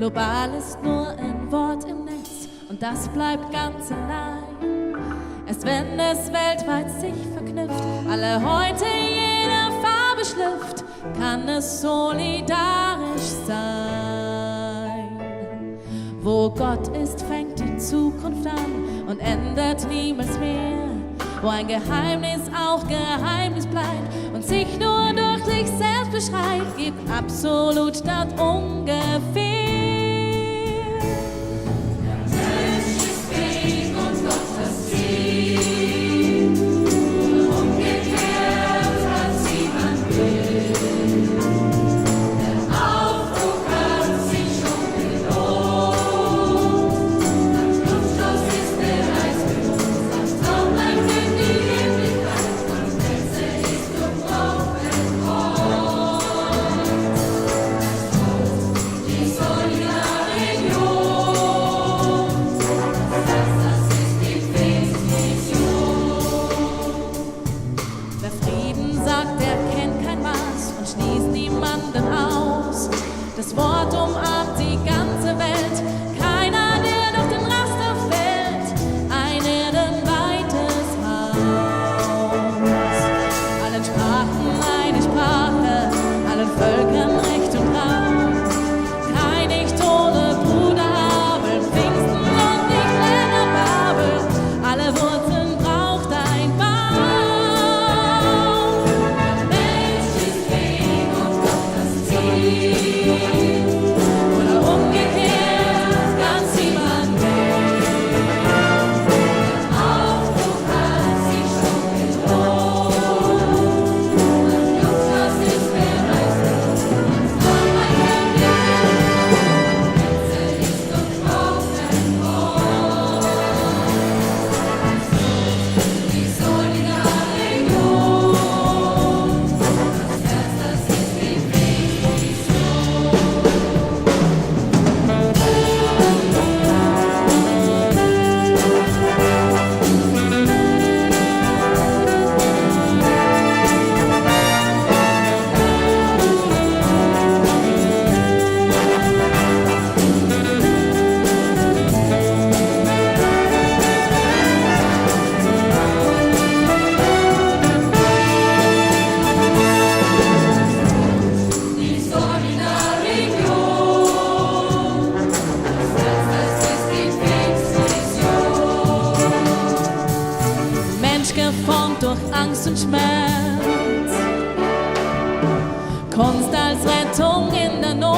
Global ist nur ein Wort im Netz und das bleibt ganz allein. Erst wenn es weltweit sich verknüpft, alle heute jede Farbe schlüpft, kann es solidarisch sein. Wo Gott ist, fängt die Zukunft an und endet niemals mehr. Wo ein Geheimnis auch Geheimnis bleibt und sich nur durch sich selbst beschreibt, gibt absolut statt ungefähr. Das Wort umarmt die ganze Welt, keiner, der durch den Raster fällt, ein erdenweites Haus. Allen Sprachen eine Sprache, allen Völkern Recht und Raum. Kein Ich ohne Bruder Abel, Pfingsten und nicht länger Babel, alle Wurzeln braucht ein Baum. Mensch ist Weg und Gott das Ziel. Geformt durch Angst und Schmerz, Kunst als Rettung in der Not,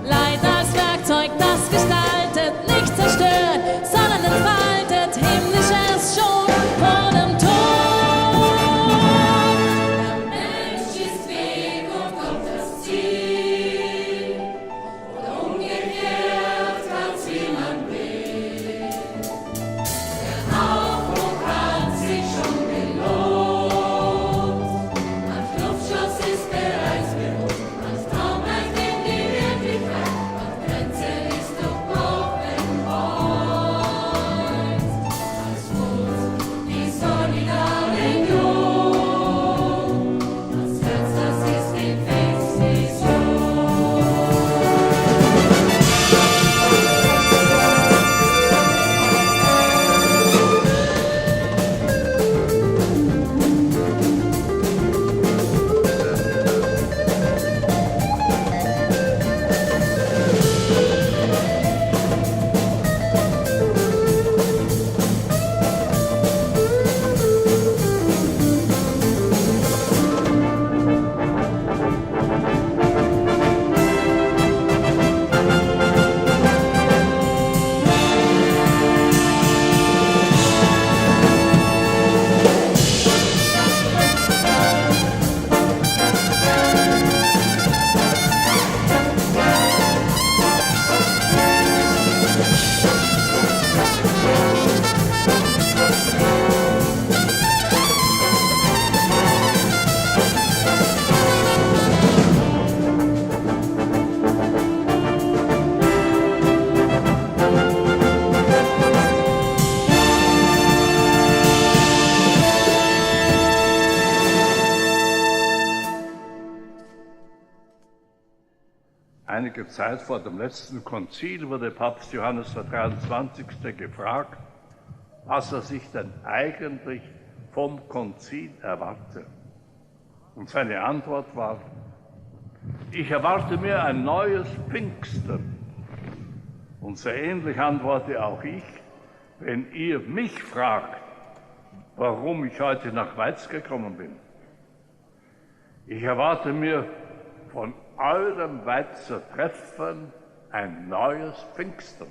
Leid als Werkzeug, das gestaltet, nicht zerstört, sondern entfaltet Himmlisches schon vor dem Tod. Der Mensch ist Weg und Gott das Ziel, oder umgekehrt, ganz wie man will. Aufbruch hat sich schon gelohnt, man knüpft Einige Zeit vor dem letzten Konzil wurde Papst Johannes der 23. gefragt, was er sich denn eigentlich vom Konzil erwarte. Und seine Antwort war: Ich erwarte mir ein neues Pfingsten. Und so ähnlich antworte auch ich, wenn ihr mich fragt, warum ich heute nach Weiz gekommen bin. Ich erwarte mir von eurem Weizer Treffen ein neues Pfingsten.